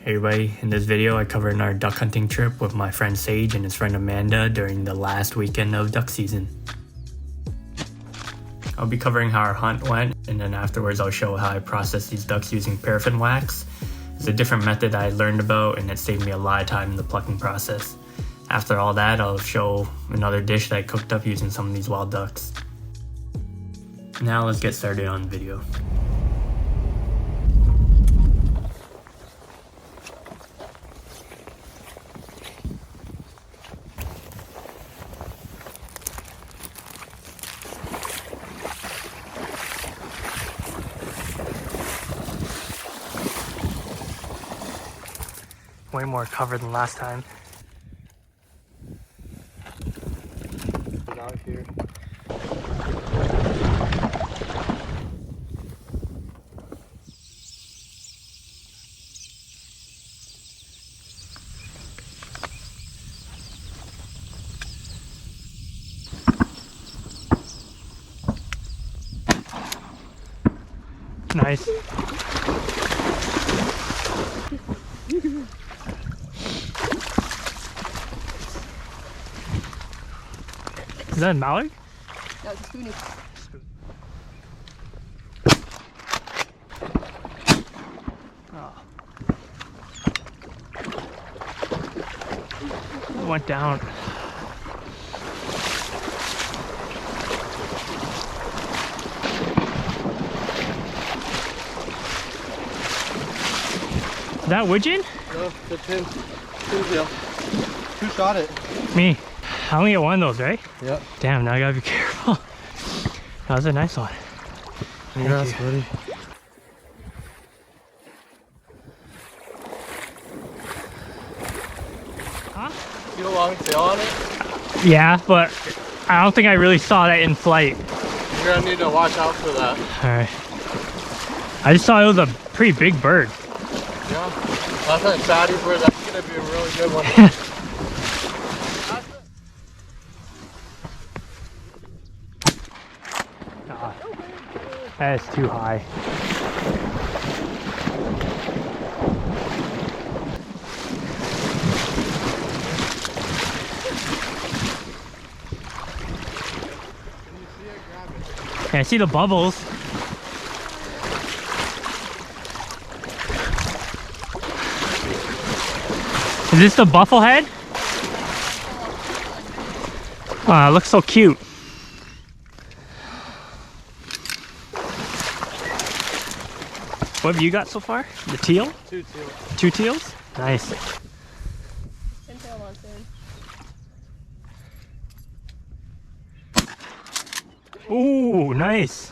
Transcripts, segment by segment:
Hey everybody, in this video I covered our duck hunting trip with my friend Sage and his friend Amanda during the last weekend of duck season. I'll be covering how our hunt went, and then afterwards I'll show how I processed these ducks using paraffin wax. It's a different method I learned about and it saved me a lot of time in the plucking process. After all that, I'll show another dish that I cooked up using some of these wild ducks. Now let's get started on the video. Way more covered than last time. Out here. Nice. Is that a mallard? No, it's a spoonie. Oh. It went down. Is that widgeon? No, the pintail. Who shot it? Me. I only get one of those, right? Yep. Damn, now I gotta be careful. That was a nice one. Congrats, buddy. Huh? See the long tail on it? Yeah, but I don't think I really saw that in flight. You're gonna need to watch out for that. Alright. I just thought it was a pretty big bird. Yeah. Last time fatty bird, that's gonna be a really good one. That is too high. Yeah, I see the bubbles. Is this the bufflehead? Oh, it looks so cute. What have you got so far? The teal? Two teal. Two teals? Nice. Pintail on soon. Ooh, nice.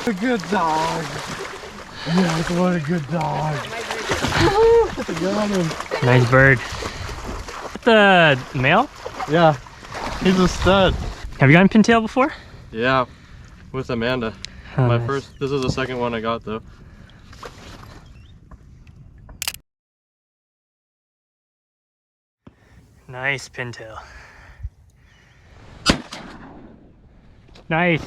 A good dog. Yes, what a good dog. Got him. Nice bird. The male? Yeah, he's a stud. Have you gotten pintail before? Yeah, with Amanda. Oh, My nice. first, this is the second one I got though. Nice pintail. Nice.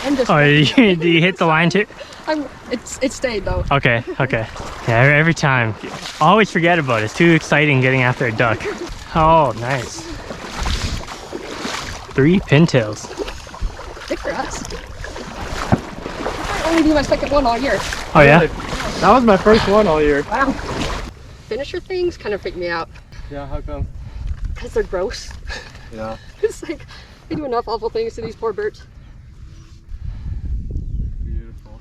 I'm just. Oh, did you hit the line too? It stayed though. Okay, okay. Yeah, every time. Always forget about it. It's too exciting getting after a duck. Oh, nice. 3 pintails. Good for us. I only do my second one all year. Oh yeah? That was my first one all year. Wow. Finisher things kind of freak me out Yeah, how come? because they're gross. Yeah. It's like they do enough awful things to these poor birds. Beautiful.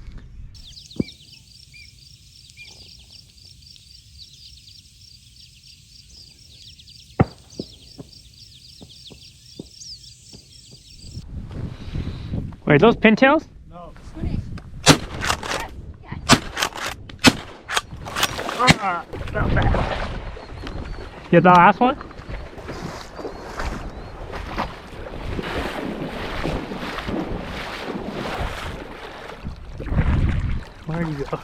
Wait, those pintails? No. Not bad. You had the last one? Where'd you go?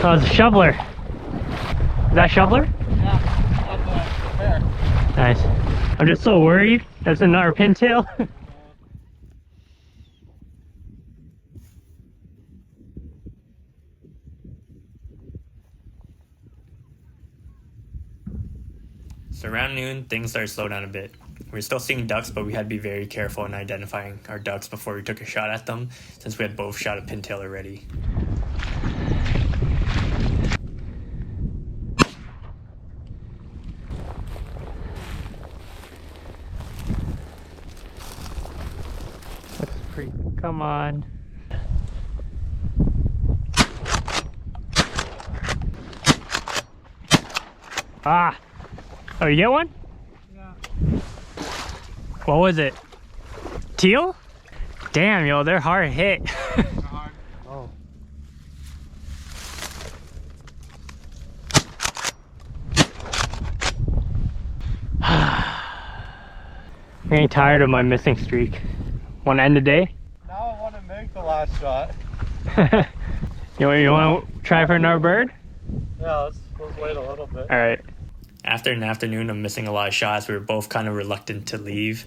Oh, it's a shoveler. Is that shoveler? Yeah, up there. Nice. I'm just so worried. That's another pintail. So around noon, things started to slow down a bit. We were still seeing ducks, but we had to be very careful in identifying our ducks before we took a shot at them, since we had both shot a pintail already. Looks pretty. Come on. Ah! Oh, you get one? Yeah. What was it? Teal? Damn, yo, they're hard hit. Oh. I ain't tired of my missing streak. Wanna end the day? Now I want to make the last shot. You want to try for another bird? Yeah, let's wait a little bit. All right. After an afternoon of missing a lot of shots, we were both kind of reluctant to leave.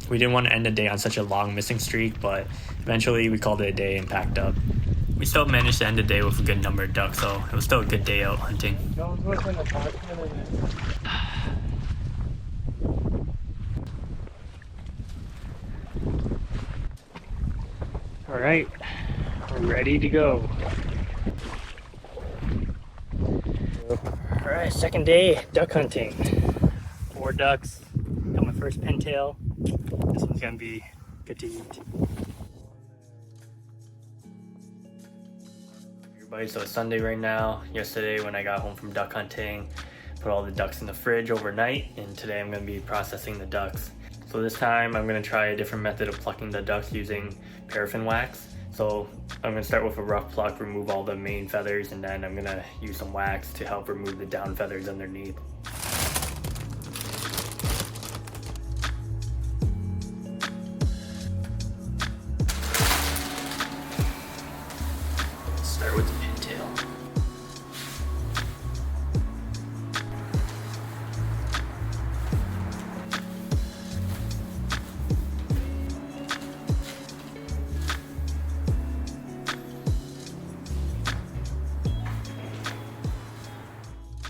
We didn't want to end the day on such a long missing streak, but eventually we called it a day and packed up. We still managed to end the day with a good number of ducks, so it was still a good day out hunting. That was within a minute. All right, we're ready to go. All right, second day duck hunting. 4 ducks. Got my first pintail. This one's gonna be good to eat. Everybody, so it's Sunday right now. Yesterday when I got home from duck hunting, put all the ducks in the fridge overnight, and today I'm gonna be processing the ducks. So this time I'm gonna try a different method of plucking the ducks using paraffin wax. So I'm gonna start with a rough pluck, remove all the main feathers, and then I'm gonna use some wax to help remove the down feathers underneath. Start with the pintail.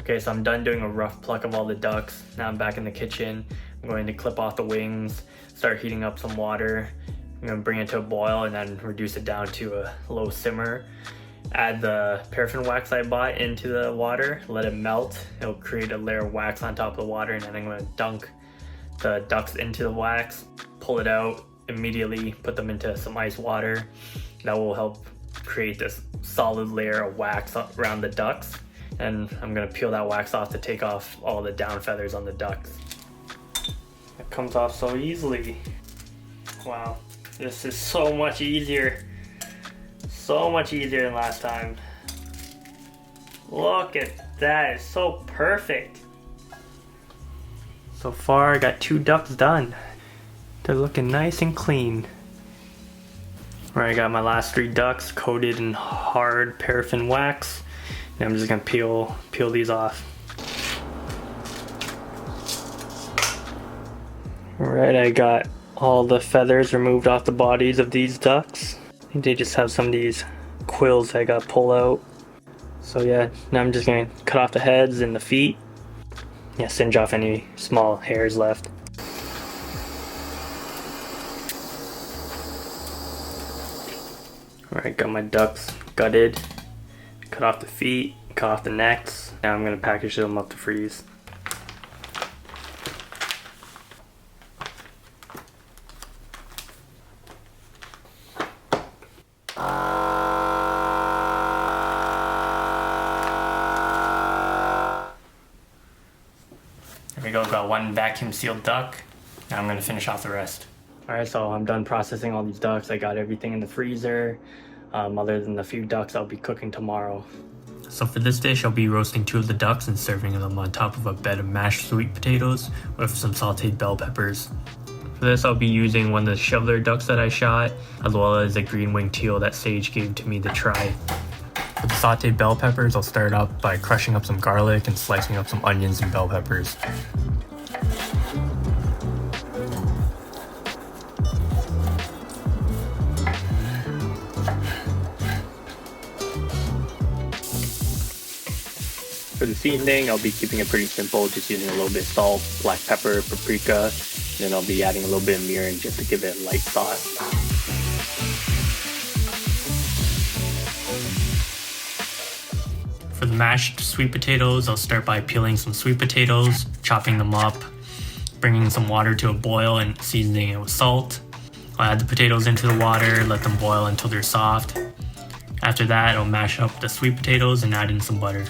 Okay, so I'm done doing a rough pluck of all the ducks. Now I'm back in the kitchen. I'm going to clip off the wings, start heating up some water. I'm gonna bring it to a boil and then reduce it down to a low simmer. Add the paraffin wax I bought into the water, let it melt. It'll create a layer of wax on top of the water, and then I'm gonna dunk the ducks into the wax, pull it out immediately, put them into some ice water. That will help create this solid layer of wax around the ducks. And I'm gonna peel that wax off to take off all the down feathers on the ducks. It comes off so easily. Wow, this is so much easier. So much easier than last time. Look at that, it's so perfect. So far I got 2 ducks done. They're looking nice and clean. Alright, I got my last 3 ducks coated in hard paraffin wax. And I'm just gonna peel these off. Alright, I got all the feathers removed off the bodies of these ducks. I think they just have some of these quills I got pulled out. So yeah, now I'm just gonna cut off the heads and the feet. Yeah, singe off any small hairs left. Alright, got my ducks gutted. Cut off the feet, cut off the necks. Now I'm gonna package them up to freeze. There we go, got 1 vacuum sealed duck. Now I'm gonna finish off the rest. Alright, so I'm done processing all these ducks. I got everything in the freezer. Other than the few ducks I'll be cooking tomorrow. So for this dish, I'll be roasting 2 of the ducks and serving them on top of a bed of mashed sweet potatoes with some sauteed bell peppers. For this, I'll be using one of the shoveler ducks that I shot, as well as a green winged teal that Sage gave to me to try. For the sauteed bell peppers, I'll start up by crushing up some garlic and slicing up some onions and bell peppers. For the seasoning, I'll be keeping it pretty simple, just using a little bit of salt, black pepper, paprika, and then I'll be adding a little bit of mirin just to give it a light sauce. For the mashed sweet potatoes, I'll start by peeling some sweet potatoes, chopping them up, bringing some water to a boil and seasoning it with salt. I'll add the potatoes into the water, let them boil until they're soft. After that, I'll mash up the sweet potatoes and add in some butter.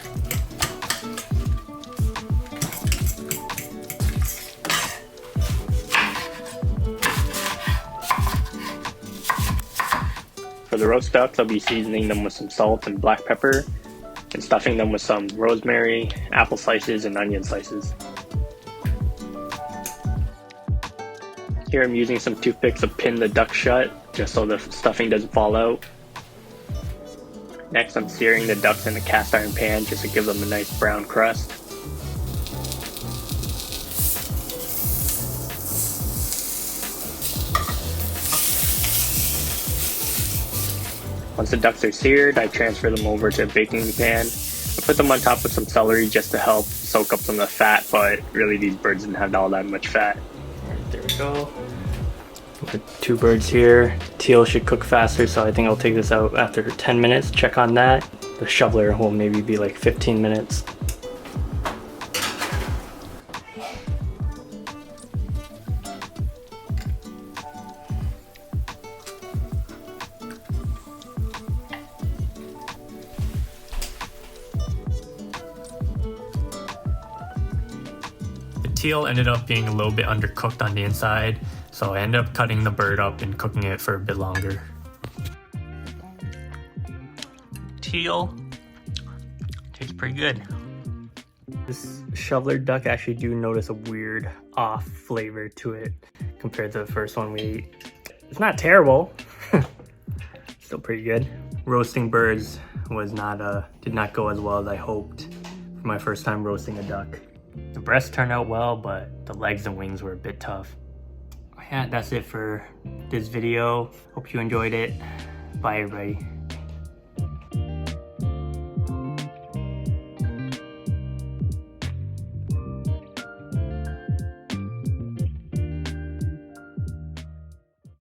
For the roast ducks, I'll be seasoning them with some salt and black pepper and stuffing them with some rosemary, apple slices, and onion slices. Here I'm using some toothpicks to pin the duck shut, just so the stuffing doesn't fall out. Next, I'm searing the ducks in a cast iron pan just to give them a nice brown crust. Once the ducks are seared, I transfer them over to a baking pan. I put them on top of some celery just to help soak up some of the fat, but really these birds didn't have all that much fat. Alright, there we go. With 2 birds here. Teal should cook faster, so I think I'll take this out after 10 minutes. Check on that. The shoveler will maybe be like 15 minutes. Teal ended up being a little bit undercooked on the inside, so I ended up cutting the bird up and cooking it for a bit longer. Teal tastes pretty good. This shoveler duck actually do notice a weird off flavor to it compared to the first one we ate. It's not terrible, still pretty good. Roasting birds was did not go as well as I hoped for my first time roasting a duck. The breast turned out well, but the legs and wings were a bit tough. Yeah, that's it for this video. Hope you enjoyed it. Bye everybody.